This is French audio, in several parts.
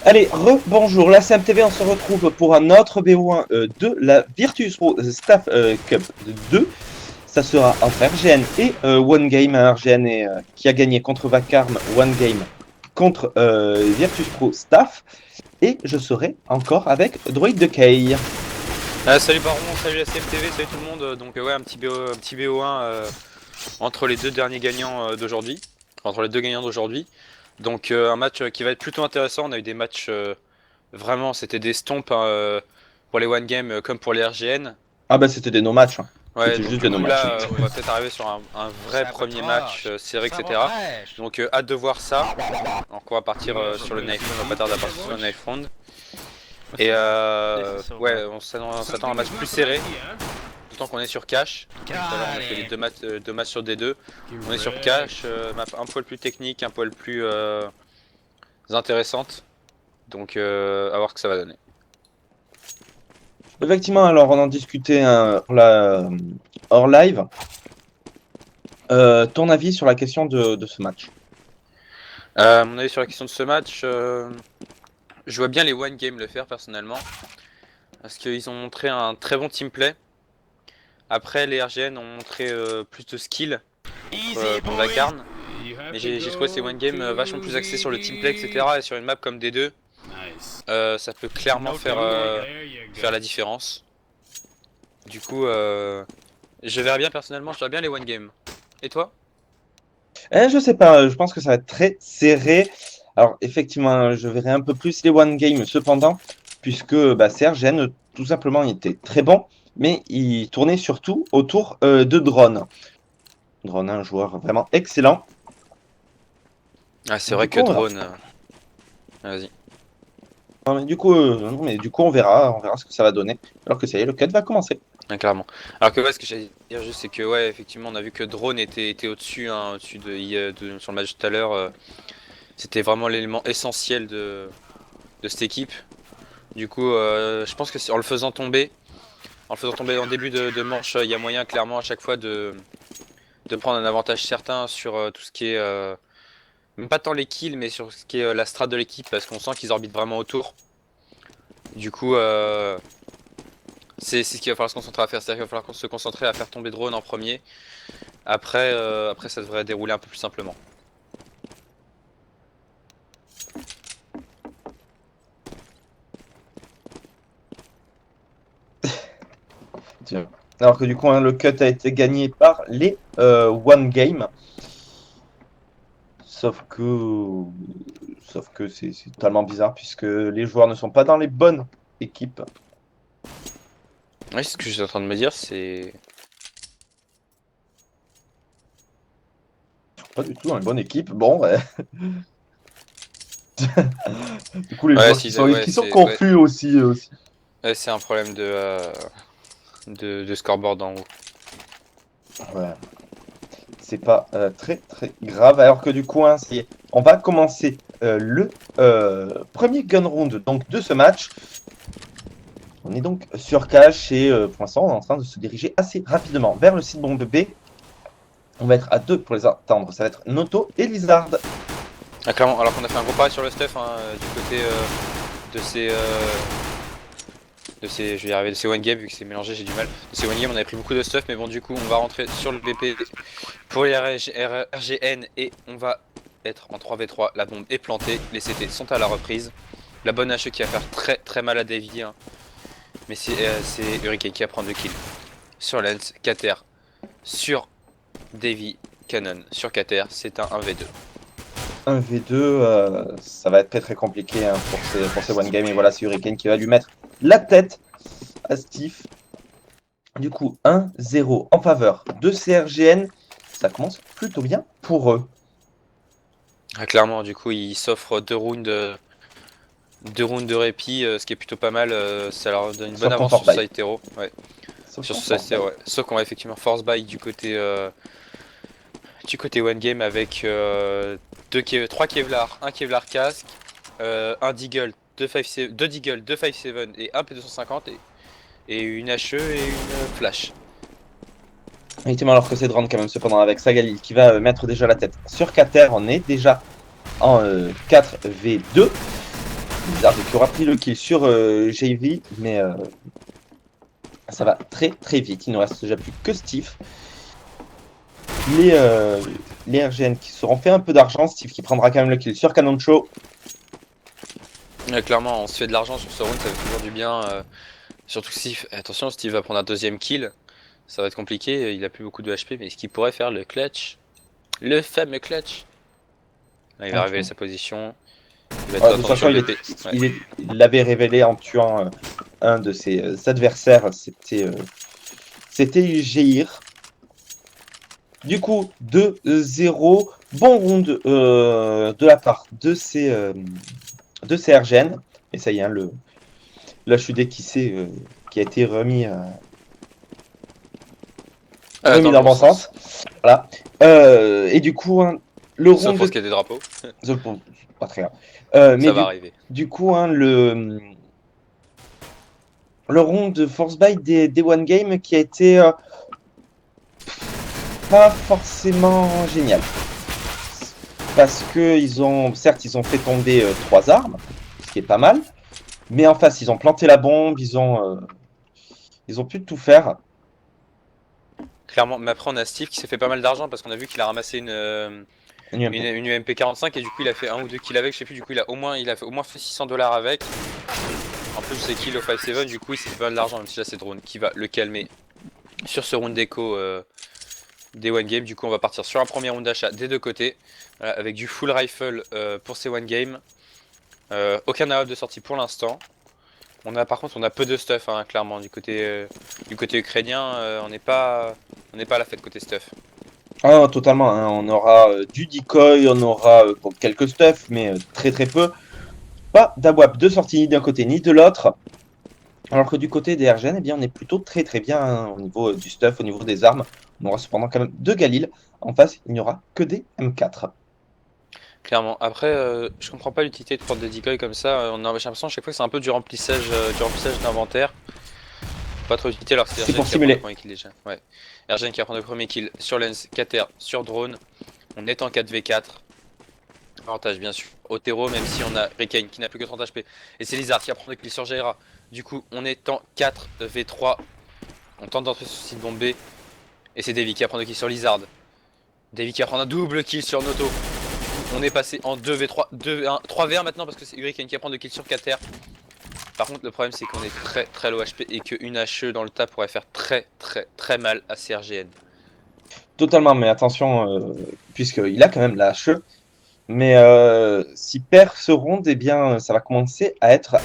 Allez, bonjour, la CMTV, on se retrouve pour un autre BO1 de la Virtus Pro Staff Cup 2. Ça sera entre RGN et One Game. RGN qui a gagné contre Vacarme, One Game contre Virtus Pro Staff. Et je serai encore avec Droid de Kay. Salut Baron, salut la CMTV, salut tout le monde. Donc ouais, un petit BO1 entre les deux derniers gagnants d'aujourd'hui. Entre les deux gagnants d'aujourd'hui. Donc un match qui va être plutôt intéressant. On a eu des matchs vraiment, c'était des stompes pour les One Game comme pour les RGN. Ah bah c'était des no-match. Hein. Ouais, C'était donc juste du des coup no-match. là, on va peut-être arriver sur un vrai premier match serré, etc. Donc hâte de voir ça. Donc on va partir sur le knife round, on va pas tarder à partir sur le knife round. Et ouais, on s'attend à un match plus serré. D'autant qu'on est sur cash. Tout à l'heure on a fait les deux matchs sur D2. On est sur cash, map un poil plus technique, un poil plus intéressante. Donc à voir ce que ça va donner. Effectivement, alors on en discutait hors live. Ton avis sur la question de ce match? Mon avis sur la question de ce match, je vois bien les One Game le faire personnellement. Parce qu'ils ont montré un très bon team play. Après, les RGN ont montré plus de skill pour Vacarme. Mais j'ai trouvé ces One Game vachement plus axés sur le team play, etc. Et sur une map comme D2, ça peut clairement faire la différence. Du coup, je verrais bien personnellement, je verrais bien les One Game. Et toi? Je sais pas, je pense que ça va être très serré. Alors, effectivement, je verrai un peu plus les One Game cependant, puisque CRGN, tout simplement, il était très bon, mais il tournait surtout autour de Drone. Drone, un joueur vraiment excellent. Ah, c'est vrai que Drone. Vas-y. Non, mais du coup, on verra ce que ça va donner. Alors que ça y est, le cut va commencer. Ah, clairement. Alors que ouais, ce que j'allais dire juste, c'est que ouais, effectivement, on a vu que Drone était au-dessus, hein, sur le match tout à l'heure. C'était vraiment l'élément essentiel de cette équipe. Du coup, je pense que en le faisant tomber en début de manche, il y a moyen clairement à chaque fois de prendre un avantage certain sur tout ce qui est, même pas tant les kills, mais sur ce qui est la strat de l'équipe, parce qu'on sent qu'ils orbitent vraiment autour. Du coup, c'est ce qu'il va falloir se concentrer à faire, c'est-à-dire qu'il va falloir se concentrer à faire tomber Drone en premier. Après, ça devrait dérouler un peu plus simplement. Alors que du coup, le cut a été gagné par les One Game. Sauf que c'est totalement bizarre, puisque les joueurs ne sont pas dans les bonnes équipes. Oui, c'est ce que je suis en train de me dire, c'est... Pas du tout dans les bonnes équipes. Bon, ouais. Du coup, les joueurs qui sont confus aussi. Ouais, c'est un problème de scoreboard en haut. Ouais. C'est pas très grave. Alors que du coup, hein, on va commencer le premier gun round donc, de ce match. On est donc sur cache et pour l'instant, on est en train de se diriger assez rapidement vers le site bombe B. On va être à 2 pour les attendre. Ça va être Noto et Lizard. Ah, clairement, alors qu'on a fait un gros pari sur le stuff hein, du côté de ces, je vais y arriver, de ces one game, vu que c'est mélangé, j'ai du mal. De ces one game, on avait pris beaucoup de stuff, mais bon, du coup, on va rentrer sur le BP pour les RGN et on va être en 3v3. La bombe est plantée, les CT sont à la reprise. La bonne HE qui va faire très mal à Davy, hein. Mais c'est Hurricane qui va prendre le kill. Sur Lens, Cater, sur Davy, Canon, sur Cater, c'est un 1v2. 1v2, ça va être très compliqué hein, pour ces one game. Et voilà, c'est Hurricane qui va lui mettre la tête à Steve. Du coup, 1-0 en faveur de CRGN. Ça commence plutôt bien pour eux. Ah, clairement, du coup, ils s'offrent 2 rounds de répit, ce qui est plutôt pas mal. Ça leur donne une bonne avance sur Site Hero. Ouais. Sur Site Hero, ouais. Sauf qu'on va effectivement force buy du côté One Game avec 3 Kevlar, 1 Kevlar casque, 1 Deagle, 2 Deagle, 2 5.7 et 1 P250 et une HE et une flash. Effectivement, alors que c'est Drone quand même, cependant, avec Sagalil qui va mettre déjà la tête sur Cater. On est déjà en 4v2. Lizard qui aura pris le kill sur JV, mais ça va très très vite. Il ne reste déjà plus que Steve. Les RGN qui seront fait un peu d'argent. Steve qui prendra quand même le kill sur Cannon Show. Clairement, on se fait de l'argent sur ce round, ça fait toujours du bien. Surtout que Steve, attention, Steve va prendre un deuxième kill. Ça va être compliqué, il a plus beaucoup de HP, mais est-ce qu'il pourrait faire le clutch? Le fameux clutch. Là, il va révéler sa position. Il va De toute façon, il l'avait révélé en tuant un de ses adversaires. C'était Jair. Du coup, 2-0. Bon round de la part de ces RGN. Et ça y est, hein, l'HUD qui a été remis dans le bon sens. Voilà. Et du coup, hein, le round. Sauf parce qu'il y a des drapeaux. Pas très grave. Ça va arriver. Du coup, hein, le round de Force Buy des One Game qui a été pas forcément génial. Parce que certes, ils ont fait tomber 3 armes, ce qui est pas mal. Mais en face, ils ont planté la bombe, ils ont pu tout faire. Clairement, mais après on a Steve qui s'est fait pas mal d'argent parce qu'on a vu qu'il a ramassé une UMP45 et du coup il a fait 1 ou 2 kills avec, je sais plus, du coup il a fait au moins fait $600 avec. En plus c'est kill au 5-7, du coup il s'est fait pas mal d'argent, même si là c'est Drone qui va le calmer sur ce round d'écho des One Game. Du coup on va partir sur un premier round d'achat des deux côtés, avec du full rifle pour ces One Game. Aucun AWP de sortie pour l'instant. Par contre on a peu de stuff, hein, clairement du côté ukrainien. On n'est pas à la fête côté stuff. Ah, totalement, hein. On aura du decoy, on aura quelques stuff, mais très très peu. Pas d'AWP de sortie ni d'un côté ni de l'autre. Alors que du côté des RGN, eh bien, on est plutôt très très bien, hein, au niveau du stuff, au niveau des armes. On aura cependant quand même 2 Galil. En face, il n'y aura que des M4. Clairement. Après, je comprends pas l'utilité de prendre des decoys comme ça. J'ai l'impression à chaque fois que c'est un peu du remplissage d'inventaire. Pas trop d'utilité, alors c'est pour simuler. Déjà. Ouais. RGN qui va prendre le premier kill sur Lens, Cater sur Drone. On est en 4v4. Avantage bien sûr au terreau, même si on a Rekane qui n'a plus que 30 HP. Et c'est Lizard qui va prendre le kill sur Jaira. Du coup, on est en 4v3. On tente d'entrer sur le site bombe B. Et c'est Davy qui va prendre le kill sur Lizard. Davy qui va prendre un double kill sur Noto. On est passé en 2v3, 3v1 maintenant parce que c'est Hurricane qui va prendre le kill sur Cater. Par contre le problème c'est qu'on est très très low HP et qu'une HE dans le tas pourrait faire très très très mal à CRGN. Totalement, mais attention, puisqu'il a quand même la HE. Mais s'il perd ce round, eh bien ça va commencer à être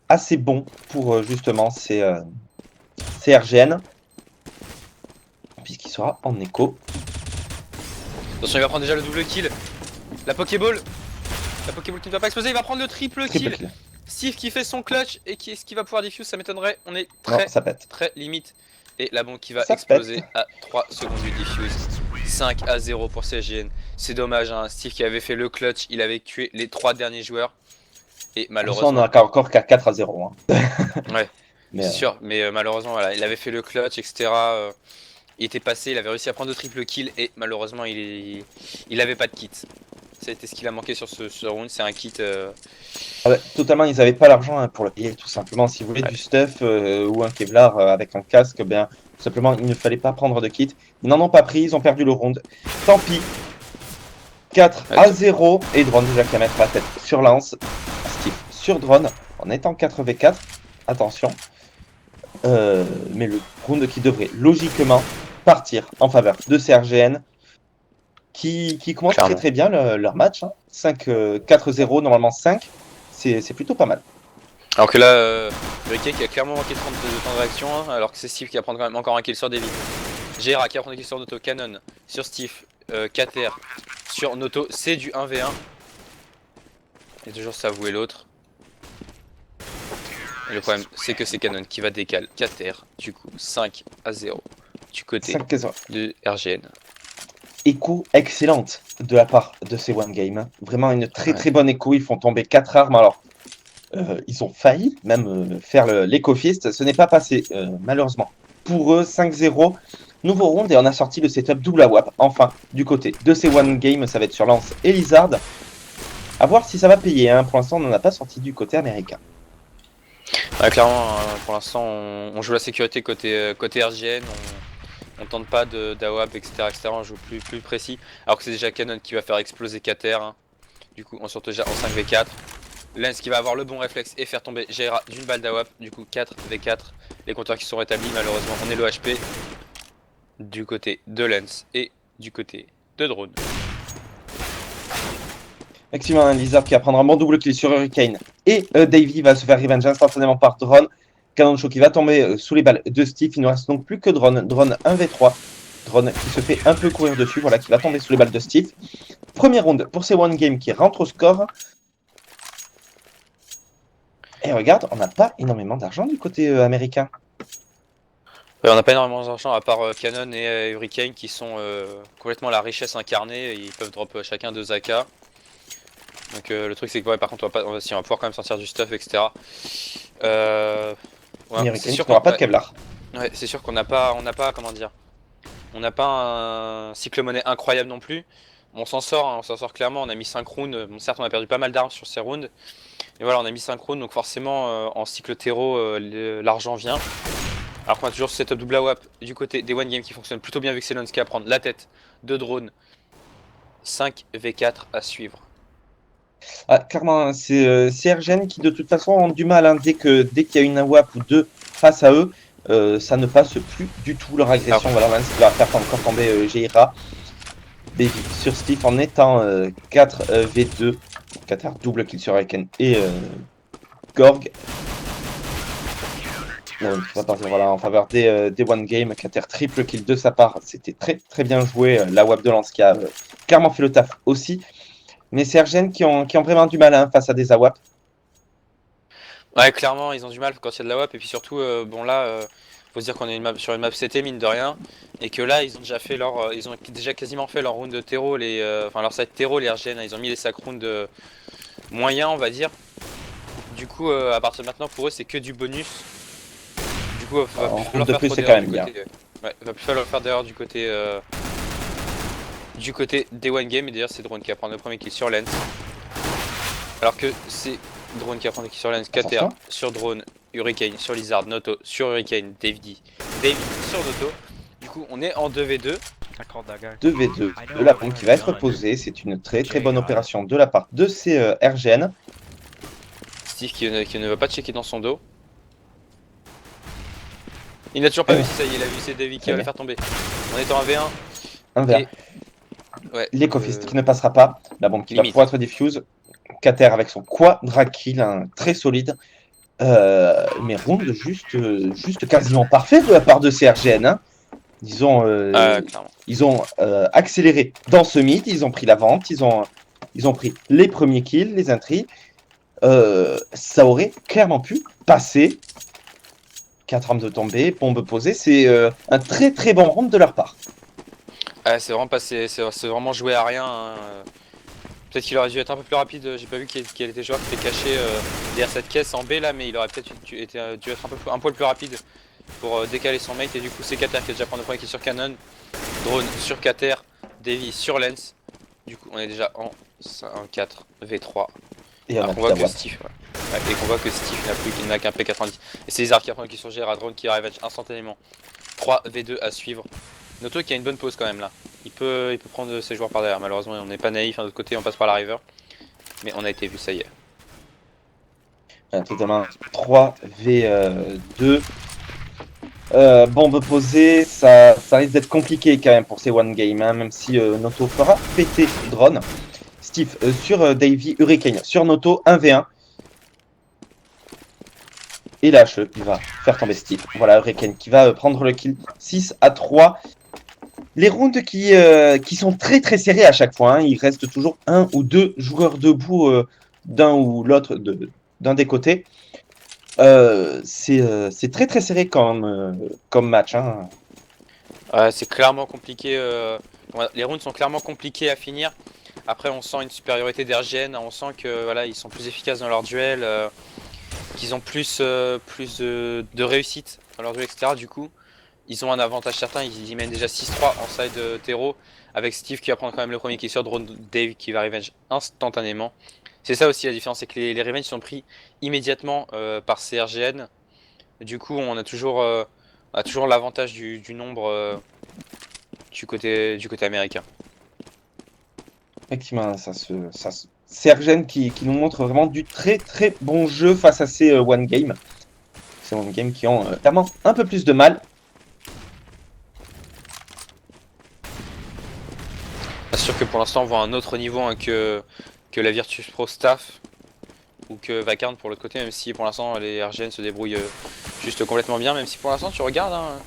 assez bon pour justement ces RGN. Puisqu'il sera en écho. Attention, il va prendre déjà le double kill. La Pokéball qui ne va pas exploser, il va prendre le triple kill. Steve qui fait son clutch et est-ce qu'il va pouvoir diffuse, ça m'étonnerait. On est très limite. Et la bombe qui va exploser à 3 secondes du diffuse. 5-0 pour CGN. C'est dommage, hein. Steve qui avait fait le clutch, il avait tué les 3 derniers joueurs. Et malheureusement. On n'a encore qu'à 4-0. Hein. Ouais, c'est sûr. Mais malheureusement, voilà, il avait fait le clutch, etc. Il était passé, il avait réussi à prendre 2 triple kills et malheureusement il avait pas de kit. Ça a été ce qu'il a manqué sur ce round, c'est un kit. Ah bah, totalement, ils n'avaient pas l'argent, hein, pour le payer, tout simplement. Si vous voulez du stuff ou un Kevlar avec un casque, bien, tout simplement, il ne fallait pas prendre de kit. Ils n'en ont pas pris, ils ont perdu le round. Tant pis. 4-0 et Drone déjà qui va mettre la tête sur Lance. Steve sur Drone, en étant 4v4. Attention. Mais le round qui devrait logiquement partir en faveur de CRGN qui commence très très bien leur match, hein. 4-0, normalement 5, c'est plutôt pas mal. Alors que là, Ricky qui a clairement manqué de temps de réaction, hein, alors que c'est Steve qui va prendre quand même encore un kill sur Davy. Jaira qui va prendre un kill sur Noto, Canon sur Steve, Cater sur Noto, c'est du 1v1. Et toujours s'avouer l'autre. Et le problème c'est que c'est Canon qui va décaler Cater, du coup 5-0 du côté de RGN. Écho excellente de la part de ces One Game. Vraiment une très très bonne écho. Ils font tomber 4 armes. Alors, ils ont failli même faire l'écho fist. Ce n'est pas passé, malheureusement. Pour eux, 5-0. Nouveau round et on a sorti le setup double AWP. Enfin, du côté de ces One Game, ça va être sur Lance et Lizard. À voir si ça va payer. Hein. Pour l'instant, on n'en a pas sorti du côté américain. Ouais, clairement, pour l'instant, on joue la sécurité côté RGN, on tente pas d'AWAP, etc. On joue plus précis. Alors que c'est déjà Canon qui va faire exploser Cater. Hein. Du coup, on sort déjà en 5v4. Lens qui va avoir le bon réflexe et faire tomber Jaira d'une balle d'AWAP. Du coup, 4v4. Les compteurs qui sont rétablis, malheureusement, on est le HP du côté de Lens et du côté de Drone. Effectivement, un Lizard qui va prendre un bon double kill sur Hurricane. Et Davey va se faire revenge instantanément par Drone. Canon Show qui va tomber sous les balles de Steve. Il ne reste donc plus que Drone. Drone 1v3. Drone qui se fait un peu courir dessus. Voilà, qui va tomber sous les balles de Steve. Premier round pour ces One Game qui rentre au score. Et regarde, on n'a pas énormément d'argent du côté américain. Ouais, on n'a pas énormément d'argent à part Canon et Hurricane qui sont complètement la richesse incarnée. Ils peuvent drop chacun 2 AK. Donc le truc c'est que ouais, par contre on va pouvoir quand même sortir du stuff, etc. Ouais, C'est sûr qu'on n'aura pas de Kevlar. Ouais, c'est sûr qu'on n'a pas, comment dire, on n'a pas un cycle monnaie incroyable non plus. On s'en sort, hein, on s'en sort clairement. On a mis 5 rounds. Bon, certes, on a perdu pas mal d'armes sur ces rounds. Mais voilà, on a mis 5 rounds, donc forcément en cycle terreau, l'argent vient. Alors qu'on a toujours ce setup double AWAP du côté des One Game qui fonctionne plutôt bien avec Zelensky à prendre la tête de drone. 5v4 à suivre. Ah, clairement, c'est RGN qui de toute façon ont du mal. Hein, dès qu'il y a une AWAP ou deux face à eux, ça ne passe plus du tout leur agression. Voilà, Lance qui va faire encore tomber Jaira. Baby sur Steve en étant 4v2. 4 double kill sur Aiken et Gorg. Donc, on va partir voilà, en faveur des One Game. Cater triple kill de sa part. C'était très bien joué. La WAP de Lance qui a clairement fait le taf aussi. Mais c'est RGN qui ont vraiment du mal hein, face à des AWAP. Ouais, clairement, ils ont du mal quand il y a de la WAP. Et puis surtout, bon là, faut se dire qu'on est sur une map CT, mine de rien. Et que là, ils ont déjà fait ils ont déjà quasiment fait leur round de terreau, enfin leur side terreau, les RGN. Ils ont mis les sac rounds moyens, on va dire. Du coup, à partir de maintenant, pour eux, c'est que du bonus. Du coup, va plus falloir faire trop d'erreurs du côté. Ouais, va plus falloir faire d'erreurs du côté des One Game. Et d'ailleurs, c'est Drone qui va prendre le premier kill sur Lens. Alors que c'est Drone qui va prendre le kill sur Lens, Cater sur Drone, Hurricane sur Lizard, Noto sur Hurricane, Davey sur Noto. Du coup, on est en 2v2. 2v2 de la bombe qui va être posée. C'est une très bonne opération de la part de ces RGN. Steve qui ne va pas checker dans son dos. Il n'a toujours pas vu si ça y est, il a vu c'est Davey qui va le faire tomber. On est en 1v1. 1v1. Ouais, L'Ecofist qui ne passera pas. La bombe qui va pouvoir être diffuse. Cater avec son quadra kill, très solide. Mais round juste quasiment parfait de la part de CRGN. Hein. Ils ont accéléré dans ce mid, ils ont pris la vente, ils ont pris les premiers kills, les intris. Ça aurait clairement pu passer. 4 armes de tombée, bombe posée, c'est un très bon round de leur part. C'est vraiment passé, c'est vraiment joué à rien. Hein. Peut-être qu'il aurait dû être un peu plus rapide, j'ai pas vu quel était joueur qui était caché derrière cette caisse en B là, mais il aurait peut-être dû être un poil plus rapide pour décaler son mate. Et du coup c'est Cater qui a déjà pris le point qui est sur Canon, Drone sur Cater, Davey sur Lens. Du coup on est déjà en 4v3. Et on voit que Steve, et qu'on voit que Steve n'a qu'un P90. Et c'est Lizard qui a pris qui sur Jaira, Drone qui arrive instantanément. 3v2 à suivre. Noto qui a une bonne pause quand même là. Il peut prendre ses joueurs par derrière. Malheureusement, on n'est pas naïf. D'un autre côté, on passe par la river. Mais on a été vu, ça y est. Totalement 3v2. Bombe posée, ça risque d'être compliqué quand même pour ces one game. Hein, même si Noto fera péter drone. Steve sur Davey, Hurricane sur Noto, 1v1. Et là, il va faire tomber Steve. Voilà, Hurricane qui va prendre le kill 6-3. Les rounds qui sont très serrés à chaque fois. Hein. Il reste toujours un ou deux joueurs debout d'un ou l'autre d'un des côtés. C'est très serré comme match. Hein. Ouais, c'est clairement compliqué. Les rounds sont clairement compliqués à finir. Après, on sent une supériorité d'RGN. On sent que voilà, ils sont plus efficaces dans leur duel, qu'ils ont plus de réussite dans leur duel, etc. Du coup. Ils ont un avantage certain, ils y mènent déjà 6-3 en side terreau avec Steve qui va prendre quand même le premier kill sur drone, Dave qui va revenge instantanément. C'est ça aussi la différence, c'est que les revenges sont pris immédiatement par CRGN. Du coup, on a toujours l'avantage du nombre du côté américain. Effectivement, c'est Ergen qui nous montre vraiment du très très bon jeu face à ces One Game. Ces One Game qui ont clairement un peu plus de mal. C'est sûr que pour l'instant, on voit un autre niveau hein, que la Virtus Pro Staff ou que Vacarme pour l'autre côté, même si pour l'instant les RGN se débrouillent juste complètement bien, même si pour l'instant tu regardes, hein,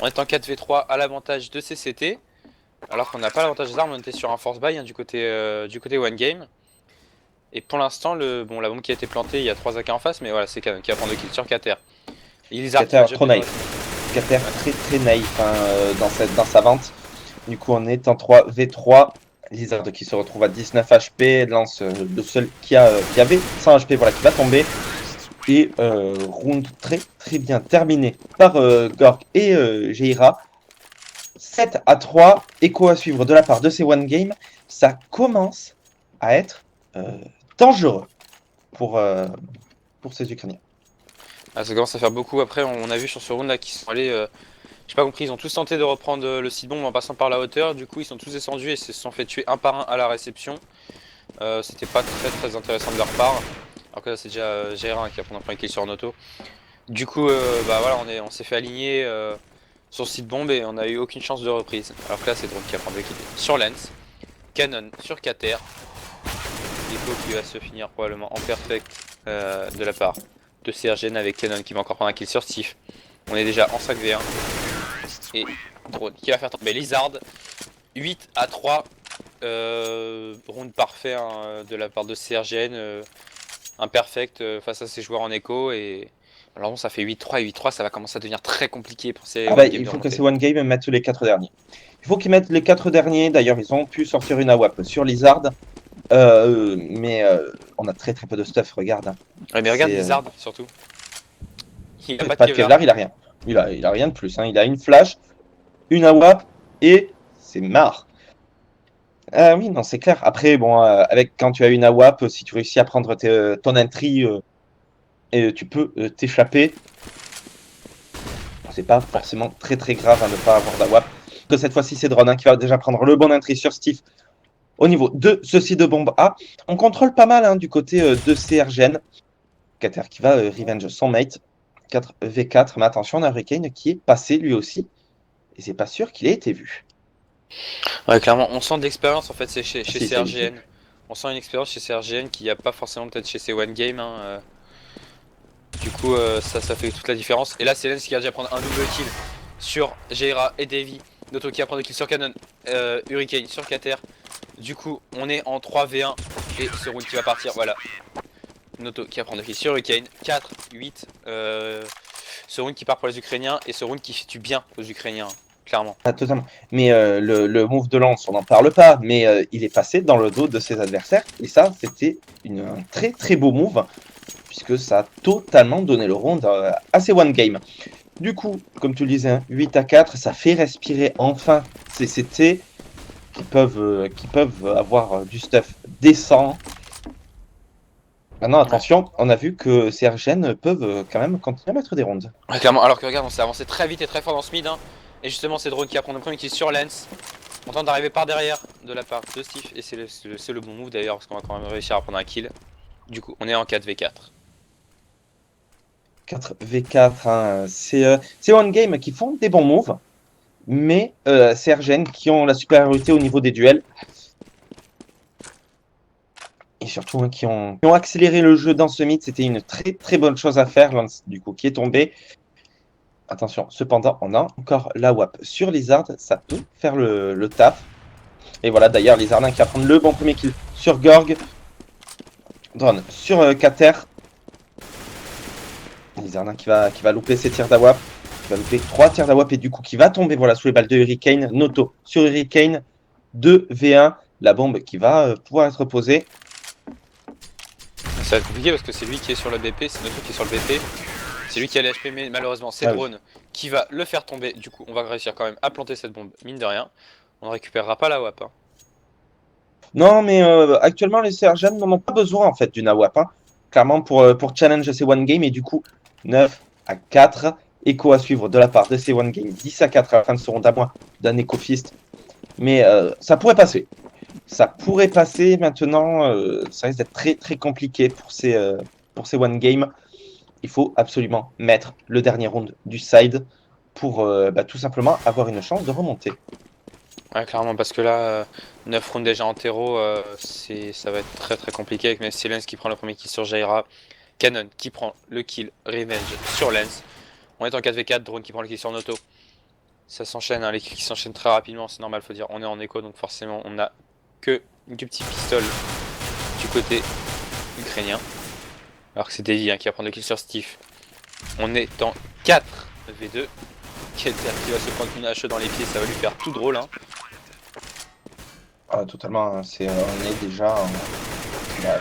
on est en 4v3 à l'avantage de CCT, alors qu'on n'a pas l'avantage des armes, on était sur un force buy hein, du côté One Game. Et pour l'instant, la bombe qui a été plantée, il y a 3 AK en face, mais voilà, c'est Canon qui va prendre le kill sur Kater. Kater trop naïf. Kater très très naïf hein, dans sa vente. Du coup, on est en 3v3. Lizard qui se retrouve à 19 HP, lance le seul qui avait 100 HP, voilà, qui va tomber. Et round très très bien terminé par Gorg et Geira. 7-3, écho à suivre de la part de ces One Game. Ça commence à être dangereux pour ces Ukrainiens. Ah, ça commence à faire beaucoup. Après, on a vu sur ce round là qu'ils sont allés. J'ai pas compris, ils ont tous tenté de reprendre le site bombe en passant par la hauteur. Du coup, ils sont tous descendus et se sont fait tuer un par un à la réception. C'était pas très très intéressant de leur part. Alors que là, c'est déjà Geira qui va prendre un premier kill sur Noto. Du coup, bah voilà, on s'est fait aligner sur le site bombe et on a eu aucune chance de reprise. Alors que là, c'est Drone qui va prendre le kill sur Lens. Canon sur Kater. Echo qui va se finir probablement en perfect de la part de CRGN avec Canon qui va encore prendre un kill sur Steve. On est déjà en 5v1. Et Drone qui va faire tomber Lizard. 8-3. Round parfait hein, de la part de CRGN. Imperfect face à ses joueurs en écho. Et alors bon, ça fait 8-3 et 8-3. Ça va commencer à devenir très compliqué pour ces il faut que ces One Game mettent les 4 derniers. Il faut qu'ils mettent les 4 derniers. D'ailleurs, ils ont pu sortir une AWAP sur Lizard. Mais on a très très peu de stuff, regarde. Hein. Ouais, mais regarde Lizard surtout. Il a pas de Kevlar, il a rien. Il a rien de plus. Hein. Il a une flash, une AWAP et c'est marre. Oui, non, c'est clair. Après, bon, quand tu as une AWAP, si tu réussis à prendre ton entry, et tu peux t'échapper. C'est pas forcément très très grave de ne pas avoir d'AWAP. Que cette fois-ci, c'est Drone qui va déjà prendre le bon entry sur Steve. Au niveau de ceci de bombe A, on contrôle pas mal du côté de CRGN. Kater qui va revenge son mate. 4v4, mais attention, on a Hurricane qui est passé lui aussi. Et c'est pas sûr qu'il ait été vu. Ouais, clairement, on sent de l'expérience en fait chez CRGN. On sent une expérience chez CRGN qu'il n'y a pas forcément peut-être chez ces One Game. Hein, Du coup, ça fait toute la différence. Et là, c'est Lens qui va déjà prendre un double kill sur Geira et Davy. Noto qui va prendre le kill sur Canon. Hurricane sur Kater. Du coup, on est en 3v1 et ce round qui va partir. Voilà. Noto qui va prendre le kill sur Hurricane. 4, 8. Ce round qui part pour les Ukrainiens et ce round qui tue bien aux Ukrainiens. Clairement. Ah, totalement. Mais le move de Lance, on n'en parle pas, mais il est passé dans le dos de ses adversaires. Et ça, c'était un très très beau move, puisque ça a totalement donné le round à ces One Game. Du coup, comme tu le disais, 8-4, ça fait respirer enfin ces CT qui peuvent avoir du stuff décent. Maintenant, attention, on a vu que ces RGN peuvent quand même continuer à mettre des rounds. Ouais, clairement, alors que regarde, on s'est avancé très vite et très fort dans ce mid. Hein. Et justement, c'est Drone qui va prendre le premier kill sur Lens. On tente d'arriver par derrière de la part de Steve. Et c'est le bon move d'ailleurs, parce qu'on va quand même réussir à prendre un kill. Du coup, on est en 4v4. 4v4, hein. C'est One Game qui font des bons moves, mais c'est RGN qui ont la supériorité au niveau des duels. Et surtout qui ont accéléré le jeu dans ce mid. C'était une très très bonne chose à faire, Lance, du coup, qui est tombé. Attention, cependant, on a encore la WAP sur Lizard, ça peut faire le taf. Et voilà, d'ailleurs, Lizardin qui va prendre le bon premier kill sur Gorg. Drone sur Kater. Lizardin qui va louper ses tirs d'AWAP. Qui va louper 3 tirs d'AWAP et du coup qui va tomber voilà, sous les balles de Hurricane. Noto sur Hurricane. 2v1. La bombe qui va pouvoir être posée. Ça va être compliqué parce que c'est lui qui est sur le BP, c'est Noto qui est sur le BP. C'est lui qui a les HP, mais malheureusement c'est Drone qui va le faire tomber. Du coup, on va réussir quand même à planter cette bombe, mine de rien. On ne récupérera pas la WAP. Hein. Non, mais actuellement, les CRGN n'en ont pas besoin en fait d'une AWAP. Hein. Clairement, pour challenge ces One Game, et du coup, 9-4. Echo à suivre de la part de ces One Game. 10-4 à la fin de ce round à moins d'un Echo Fist. Mais ça pourrait passer. Ça pourrait passer maintenant. Ça risque d'être très très compliqué pour ces One Game. Il faut absolument mettre le dernier round du side pour tout simplement avoir une chance de remonter. Ouais, clairement, parce que là, 9 rounds déjà en terreau, ça va être très très compliqué avec même si Lens qui prend le premier kill sur Jaira, Canon qui prend le kill Revenge sur Lens. On est en 4v4, Drone qui prend le kill sur Noto. Ça s'enchaîne, hein, les kills qui s'enchaînent très rapidement, c'est normal, faut dire. On est en écho, donc forcément, on a que du petit pistol du côté ukrainien. Alors que c'est Davy hein, qui va prendre le kill sur Steve. On est en 4v2. Keter qui va se prendre une hache dans les pieds, ça va lui faire tout drôle. Hein. Ah, totalement, hein, on est déjà.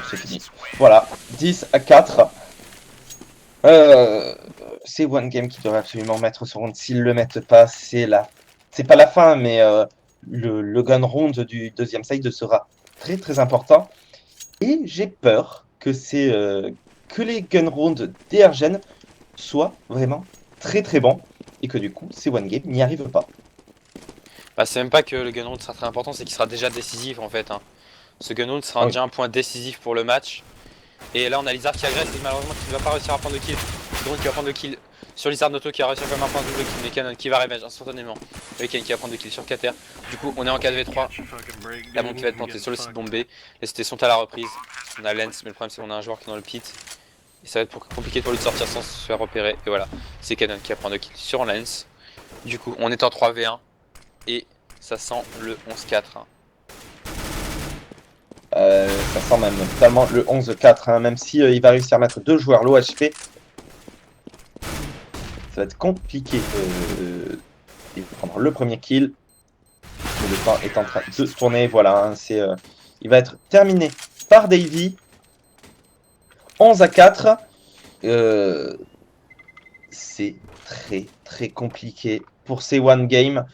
C'est fini. Voilà, 10-4. C'est One Game qui devrait absolument mettre ce round. S'ils le mettent pas, c'est pas la fin, mais le gun round du deuxième side sera très très important. Et j'ai peur que les gun rounds d'Ergen soient vraiment très très bons et que du coup, ces One Game n'y arrivent pas. Bah, c'est même pas que le gun round sera très important, c'est qu'il sera déjà décisif en fait. Hein. Ce gun round sera Ah oui. déjà un point décisif pour le match. Et là on a Lizard qui agresse et malheureusement qui ne va pas réussir à prendre le kill. Drone qui va prendre le kill sur Lizard Noto qui a réussi à faire un point de double kill. Mais Canon qui va revenge instantanément. Avec Ken qui va prendre le kill sur Kater. Du coup on est en 4v3. La bombe qui va être plantée sur le site bombé. Les cités sont à la reprise. On a Lens mais le problème c'est qu'on a un joueur qui est dans le pit. Et ça va être compliqué pour lui de sortir sans se faire repérer. Et voilà, c'est Canon qui va prendre le kill sur Lens. Du coup on est en 3v1. Et ça sent le 11-4. Hein. Ça sent même totalement le 11-4, hein, même si il va réussir à mettre deux joueurs low HP. Ça va être compliqué. Il va prendre le premier kill. Le temps est en train de tourner. Voilà, hein, il va être terminé par Davy. 11-4. C'est très très compliqué pour ces one game.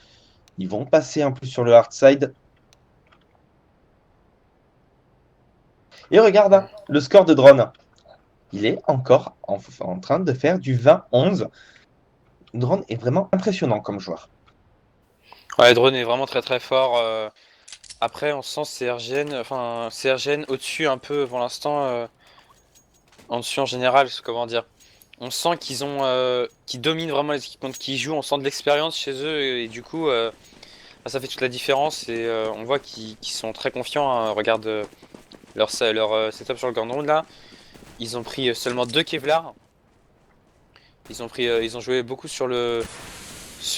Ils vont passer un peu sur le hard side. Et regarde hein, le score de Drone. Il est encore en train de faire du 20-11. Drone est vraiment impressionnant comme joueur. Ouais, Drone est vraiment très très fort. Après, on sent CRGN au-dessus un peu pour l'instant. En dessus en général, comment dire. On sent qu'ils dominent vraiment les équipes contre qui ils jouent. On sent de l'expérience chez eux et du coup, ça fait toute la différence. Et on voit qu'ils sont très confiants. Hein. Regarde leur setup sur le Grand Round là. Ils ont pris seulement 2 Kevlar. Ils ont joué beaucoup sur les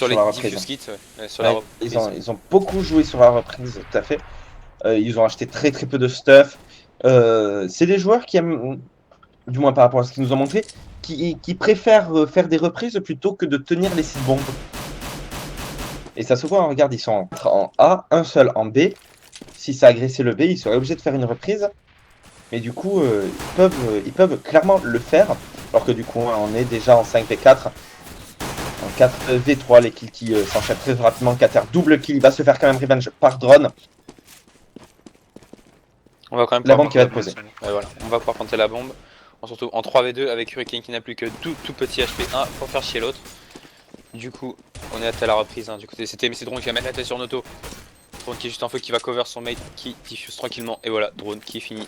La reprise. diffuse kits, sur ouais, la reprise. ils ont beaucoup joué sur la reprise, tout à fait. Ils ont acheté très très peu de stuff. C'est des joueurs qui aiment, du moins par rapport à ce qu'ils nous ont montré, qui préfèrent faire des reprises plutôt que de tenir les 6 bombes. Et ça se voit, hein, regarde, ils sont en A, un seul en B. Si ça agressait le B, ils seraient obligés de faire une reprise. Mais du coup, ils peuvent clairement le faire. Alors que du coup, hein, on est déjà en 5v4. En 4v3, les kills qui s'enchaînent très rapidement. Kater double kill, il va se faire quand même revenge par drone. On va quand même La pouvoir bombe qui va être posée. Ouais, voilà. On va pouvoir planter la bombe. Surtout en 3v2 avec Hurricane qui n'a plus que tout petit HP1 pour faire chier l'autre. Du coup, on est à la reprise. Hein, du côté c'était c'est Drone qui va mettre la tête sur Noto. Drone qui est juste en feu qui va cover son mate qui diffuse tranquillement. Et voilà, Drone qui est fini.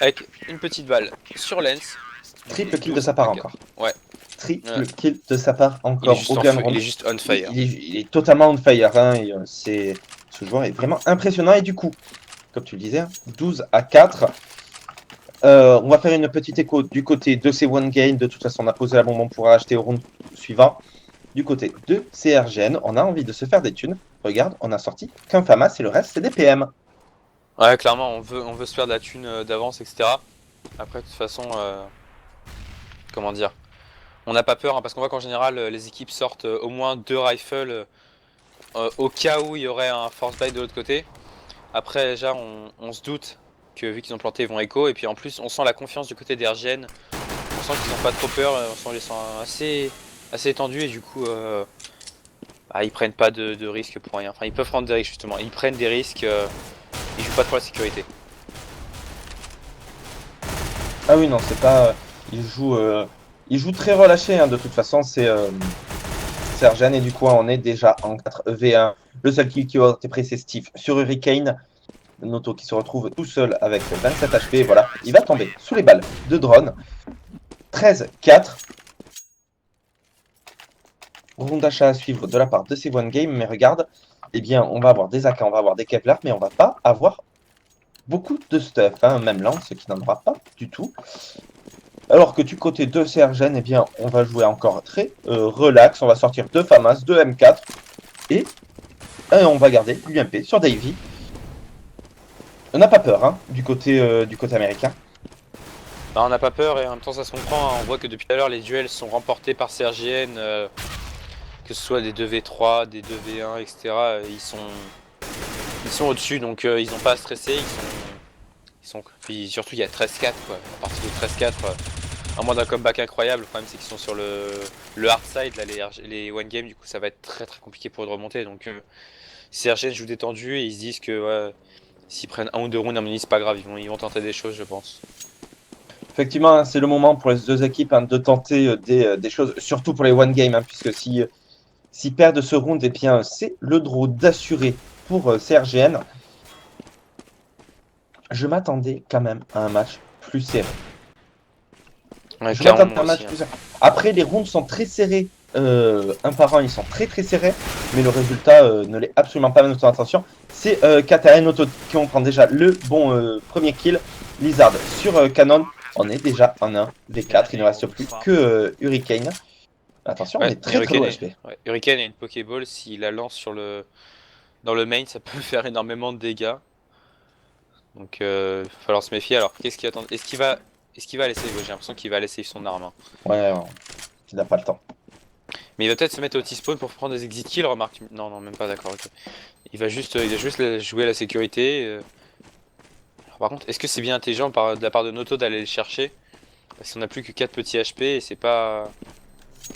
Avec une petite balle sur Lens. Triple kill de sa part encore. Ouais. Triple kill de sa part encore. Il est juste on fire. Il est totalement on fire. Hein, ce joueur est vraiment impressionnant. Et du coup, comme tu le disais, 12-4. On va faire une petite écho du côté de ces one game. De toute façon, on a posé la bombe, on pourra acheter au round suivant. Du côté de CRGN, on a envie de se faire des thunes. Regarde, on a sorti qu'un FAMAS et le reste, c'est des PM. Ouais, clairement, on veut se faire de la thune d'avance, etc. Après, de toute façon, comment dire, on n'a pas peur hein, parce qu'on voit qu'en général, les équipes sortent au moins 2 rifles au cas où il y aurait un force buy de l'autre côté. Après, déjà, on se doute que vu qu'ils ont planté, ils vont écho. Et puis en plus, on sent la confiance du côté des RGN. On sent qu'ils n'ont pas trop peur, on sent les sent assez étendus. Et du coup, ils prennent pas de risques pour rien. Enfin, ils peuvent prendre des risques justement. Ils prennent des risques, ils jouent pas trop la sécurité. Ah oui, non, c'est pas. Il joue très relâché, hein, de toute façon, c'est Sergen, et du coup, on est déjà en 4v1. Le seul kill qui a été pris, c'est Steve sur Hurricane. Noto qui se retrouve tout seul avec 27 HP. Voilà, il va tomber sous les balles de drone. 13-4. Round d'achat à suivre de la part de ces One Game. Mais regarde, eh bien, on va avoir des AK, on va avoir des Kevlar, mais on va pas avoir beaucoup de stuff, hein, même Lance qui n'en aura pas du tout. Alors que du côté de Sergen, eh bien, on va jouer encore très relax. On va sortir deux FAMAS, deux M4 et on va garder l'UMP sur Davy. On n'a pas peur, hein, du côté américain. Bah, on n'a pas peur et en même temps ça se comprend. Hein. On voit que depuis tout à l'heure les duels sont remportés par CRGN, que ce soit des 2v3, des 2v1, etc. Ils sont au-dessus, donc ils n'ont pas à stresser. Puis surtout il y a 13-4 quoi. À partir de 13-4, à moins d'un comeback incroyable, le problème c'est qu'ils sont sur le hard side, là, les one game, du coup ça va être très très compliqué pour eux de remonter. Donc CRGN joue détendu et ils se disent que ouais, s'ils prennent un ou deux rounds, à mon avis c'est pas grave, ils vont tenter des choses je pense. Effectivement, c'est le moment pour les deux équipes, hein, de tenter des choses, surtout pour les one game, hein, puisque si perdent ce round, eh bien, c'est le draw d'assurer pour CRGN. Je m'attendais quand même à un match plus serré. Ouais, Je m'attendais à un aussi, match hein. plus serré. Après, les rounds sont très serrés. Un par un, ils sont très très serrés. Mais le résultat ne l'est absolument pas, même attention. C'est Kata et Noto qui ont pris déjà le bon premier kill. Lizard sur Canon. On est déjà en 1v4. Il ne reste plus que Hurricane. Attention, on Ouais, est très très low HP. Hurricane et une Pokéball, s'il la lance dans le main, ça peut faire énormément de dégâts. Donc il va falloir se méfier. Alors qu'est-ce qu'il attend? Est-ce qu'il va laisser? J'ai l'impression qu'il va laisser son arme. Hein. Ouais, il n'a pas le temps. Mais il va peut-être se mettre au T-spawn pour prendre des exit kills, remarque. Non, non, même pas d'accord. Okay. Il va juste jouer à la sécurité. Alors, par contre, est-ce que c'est bien intelligent de la part de Noto d'aller le chercher? Parce qu'on n'a plus que 4 petits HP et c'est pas...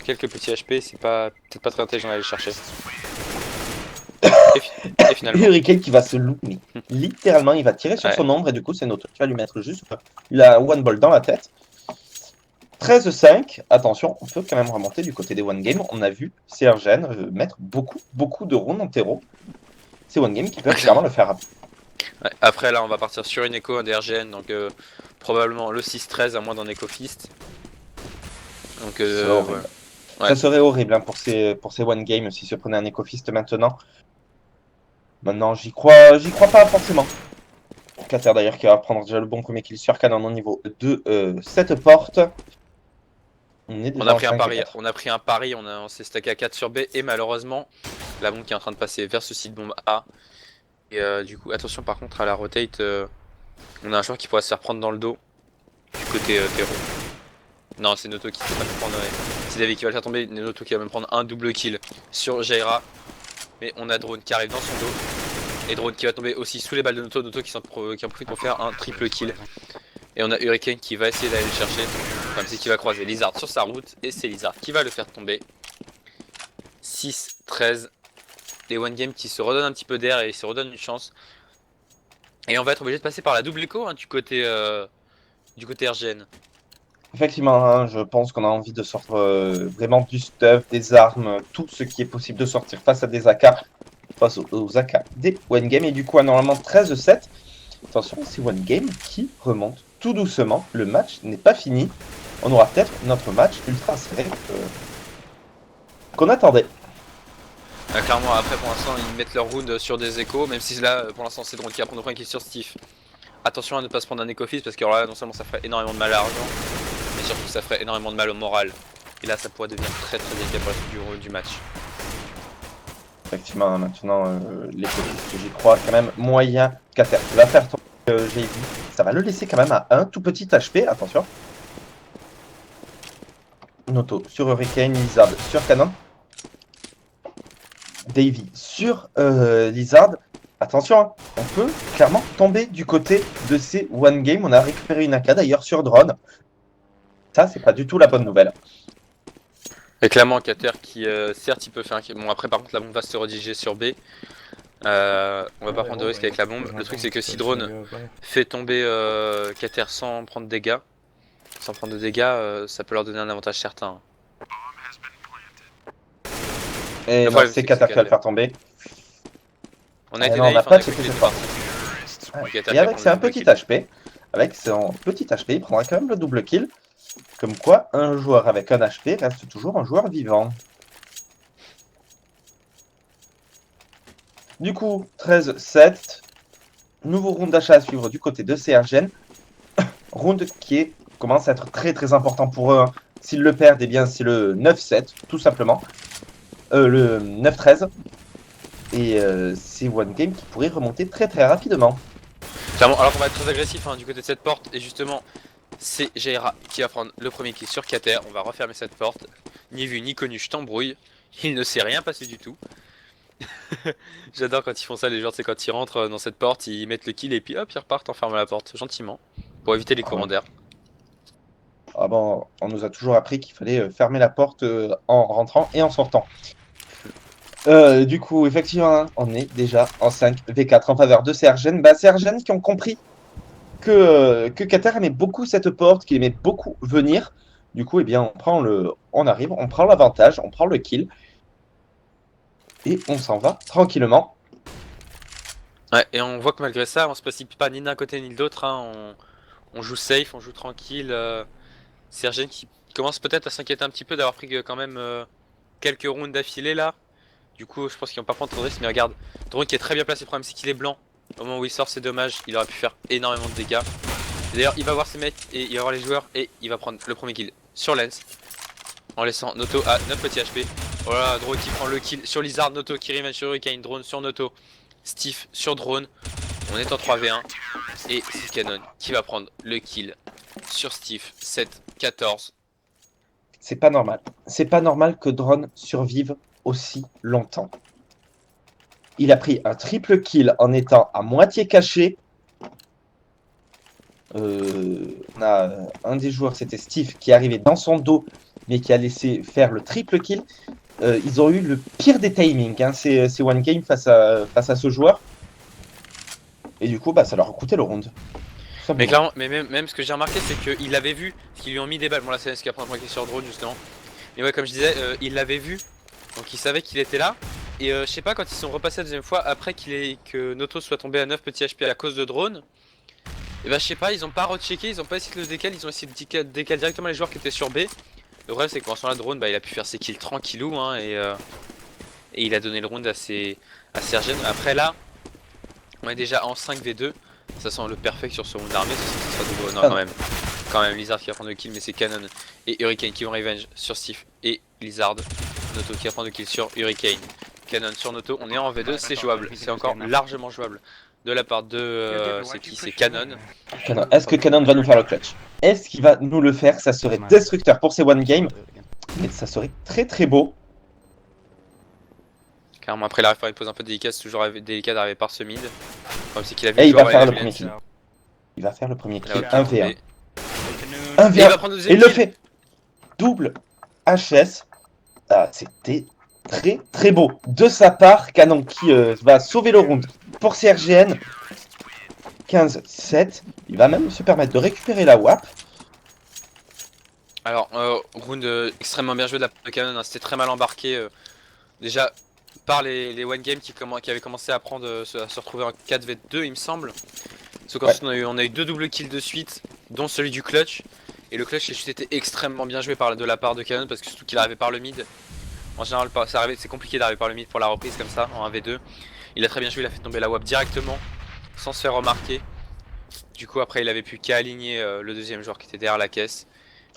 Quelques petits HP, c'est pas peut-être pas très intelligent d'aller le chercher. Et finalement... Hurricane qui va se louper. Littéralement, il va tirer sur son ombre et du coup, c'est Noto qui va lui mettre juste la one ball dans la tête. 13-5, attention, on peut quand même remonter du côté des One Game. On a vu CRGN mettre beaucoup de rounds en terreau. C'est One Game qui peuvent clairement le faire. Ouais, après là on va partir sur une écho, un DRGN, donc probablement le 6-13 à moins d'un Echo Fist. Donc horrible. Ouais. Ça serait horrible, hein, pour ces One Game s'ils se prenaient un Echo Fist maintenant. Maintenant, j'y crois pas forcément. Cater d'ailleurs qui va prendre déjà le bon premier kill sur Canon au niveau de cette porte. On a pris un pari, on s'est stacké à 4 sur B et malheureusement la bombe qui est en train de passer vers ce site bombe A. Et du coup attention par contre à la rotate, on a un joueur qui pourrait se faire prendre dans le dos du côté terreau. Non, c'est Noto qui va le prendre, c'est David qui va le faire tomber, Noto qui va même prendre un double kill sur Jaira. Mais on a Drone qui arrive dans son dos. Et Drone qui va tomber aussi sous les balles de Noto qui en profite pour faire un triple kill. Et on a Hurricane qui va essayer d'aller le chercher. Comme c'est qu'il va croiser Lizard sur sa route. Et c'est Lizard qui va le faire tomber. 6-13. Les One Game qui se redonnent un petit peu d'air et se redonnent une chance. Et on va être obligé de passer par la double écho, hein, du côté RGN. Effectivement, hein, je pense qu'on a envie de sortir vraiment du stuff, des armes, tout ce qui est possible de sortir face à des AK, face aux AK des One Game. Et du coup, normalement 13-7. Attention, c'est One Game qui remonte tout doucement. Le match n'est pas fini. On aura peut-être notre match ultra serré qu'on attendait. Clairement, après pour l'instant, ils mettent leur round sur des échos, même si là, pour l'instant, c'est Drone qui va prendre le point qui est sur Steve. Attention à ne pas se prendre un éco-fist parce que alors là, non seulement ça ferait énormément de mal à l'argent, mais surtout ça ferait énormément de mal au moral. Et là, ça pourrait devenir très très délicat pour la suite du match. Effectivement, maintenant, l'éco-fist, j'y crois quand même moyen qu'à faire. Il va faire tomber JV. Ça va le laisser quand même à un tout petit HP. Attention. Noto sur Hurricane, Lizard sur Canon. Davy sur Lizard. Attention, hein, on peut clairement tomber du côté de ces One Game. On a récupéré une AK d'ailleurs sur Drone. Ça, c'est pas du tout la bonne nouvelle. Et clairement, Cater qui, certes, il peut faire un... Bon, après, par contre, la bombe va se rediriger sur B. On va pas prendre de risque avec la bombe. Le truc, c'est que si Drone fait tomber Cater sans prendre de dégâts, ça peut leur donner un avantage certain. Et non, c'est Qatar qui va le faire tomber. On a été non, on n'a naïf, pas on a checké écouté cette de partie. Et avec c'est un petit HP, avec son petit HP, il prendra quand même le double kill. Comme quoi, un joueur avec un HP reste toujours un joueur vivant. Du coup, 13-7. Nouveau round d'achat à suivre du côté de CRGN. Round qui commence à être très très important pour eux. Hein. S'ils le perdent, eh bien c'est le 9-7, tout simplement. Le 9-13. Et c'est One Game qui pourrait remonter très très rapidement. Clairement, alors qu'on va être très agressif hein, du côté de cette porte. Et justement, c'est Jaira qui va prendre le premier kill sur Cater. On va refermer cette porte. Ni vu ni connu, je t'embrouille. Il ne s'est rien passé du tout. J'adore quand ils font ça, les joueurs, c'est quand ils rentrent dans cette porte, ils mettent le kill et puis hop, ils repartent en fermant la porte gentiment pour éviter les courants d'air. Ah bon, on nous a toujours appris qu'il fallait fermer la porte en rentrant et en sortant. Du coup, effectivement, on est déjà en 5v4 en faveur de CRGN. Bah, CRGN qui ont compris que Qatar aimait beaucoup cette porte, qu'il aimait beaucoup venir. Du coup, eh bien, on arrive, on prend l'avantage, on prend le kill. Et on s'en va tranquillement. Ouais, et on voit que malgré ça, on se précipite pas ni d'un côté ni de l'autre. Hein. On joue safe, on joue tranquille. CRGN qui commence peut-être à s'inquiéter un petit peu d'avoir pris quand même quelques rounds d'affilée là. Du coup, je pense qu'ils vont pas prendre trop de risques. Mais regarde, Drone qui est très bien placé. Le problème, c'est qu'il est blanc. Au moment où il sort, c'est dommage. Il aurait pu faire énormément de dégâts. D'ailleurs, il va voir ses mecs et il va voir les joueurs. Et il va prendre le premier kill sur Lens. En laissant Noto à 9 petits HP. Voilà, Drone qui prend le kill sur Lizard. Noto qui revient sur Hurricane. Drone sur Noto. Steve sur Drone. On est en 3v1. Et c'est Canon qui va prendre le kill sur Steve. 7-14. C'est pas normal. C'est pas normal que Drone survive aussi longtemps. Il a pris un triple kill en étant à moitié caché. On a un des joueurs, c'était Steve, qui est arrivé dans son dos, mais qui a laissé faire le triple kill. Ils ont eu le pire des timings. Hein. C'est One Game face à ce joueur. Et du coup, bah, ça leur a coûté le round. Mais clairement, mais même ce que j'ai remarqué, c'est qu'il l'avait vu, parce qu'ils lui ont mis des balles. Bon, là, c'est ce qui a pris un point sur Drone, justement. Mais ouais, comme je disais, il l'avait vu, donc il savait qu'il était là. Et je sais pas, quand ils sont repassés la deuxième fois, après que Noto soit tombé à 9 petits HP à cause de Drone, et bah, je sais pas, ils ont pas rechecké, ils ont pas essayé de le décaler, ils ont essayé de décaler directement les joueurs qui étaient sur B. Le problème, c'est que pendant ce temps-là, Drone, bah, il a pu faire ses kills tranquillou, hein, et il a donné le round à CRGN. Après, là, on est déjà en 5v2. Ça sent le perfect sur ce round armé, ça sera double. Non, quand même, Lizard qui va prendre le kill, mais c'est Canon et Hurricane qui vont revenge sur Steve et Lizard. Noto qui va prendre le kill sur Hurricane. Canon sur Noto, on est en V2, c'est jouable, c'est encore largement jouable de la part de. C'est qui? C'est Canon. Est-ce que Canon va nous faire le clutch? Est-ce qu'il va nous le faire? Ça serait destructeur pour ces One Game, mais ça serait très très beau. Clairement, après, la référence pose un peu délicat, c'est toujours délicat d'arriver par ce mid. Qu'il a vu et il va faire le premier kill. Il va faire le premier kill, 1v1. 1v1, et il le fait. Double HS. Ah, c'était très très beau. De sa part, Canon qui va sauver le round pour CRGN. 15-7. Il va même se permettre de récupérer la WAP. Alors, round extrêmement bien joué de la part de Canon, hein, c'était très mal embarqué. Déjà par les One Game qui avaient commencé à se retrouver en 4v2 il me semble. Sauf qu'ensuite on a eu 2 doubles kills de suite, dont celui du clutch. Et le clutch était extrêmement bien joué de la part de Canon, parce que surtout qu'il arrivait par le mid. En général c'est compliqué d'arriver par le mid pour la reprise comme ça en 1v2. Il a très bien joué, il a fait tomber la WAP directement sans se faire remarquer. Du coup après il avait plus qu'à aligner le deuxième joueur qui était derrière la caisse.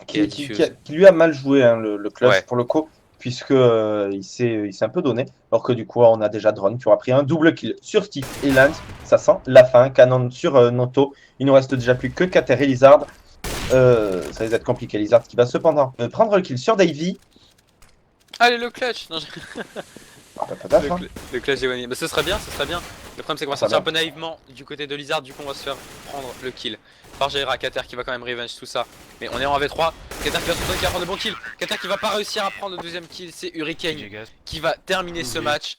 Qui lui a mal joué hein, le clutch pour le coup, puisque il s'est un peu donné. Alors que du coup on a déjà Drone qui aura pris un double kill sur Steve et Lance. Ça sent la fin. Canon sur Noto. Il nous reste déjà plus que Cater et Lizard. Ça va être compliqué. Lizard qui va cependant prendre le kill sur Davy. Allez le clutch non, le clutch des One Game. Bah, ce serait bien, ce serait bien. Le problème c'est qu'on va sortir un peu naïvement du côté de Lizard, du coup on va se faire prendre le kill par Jaira. Kater qui va quand même revenge tout ça. Mais on est en AV3. Kater qui va se qui va prendre de bons kills. Kater qui va pas réussir à prendre le deuxième kill. C'est Hurricane qui va terminer ce match.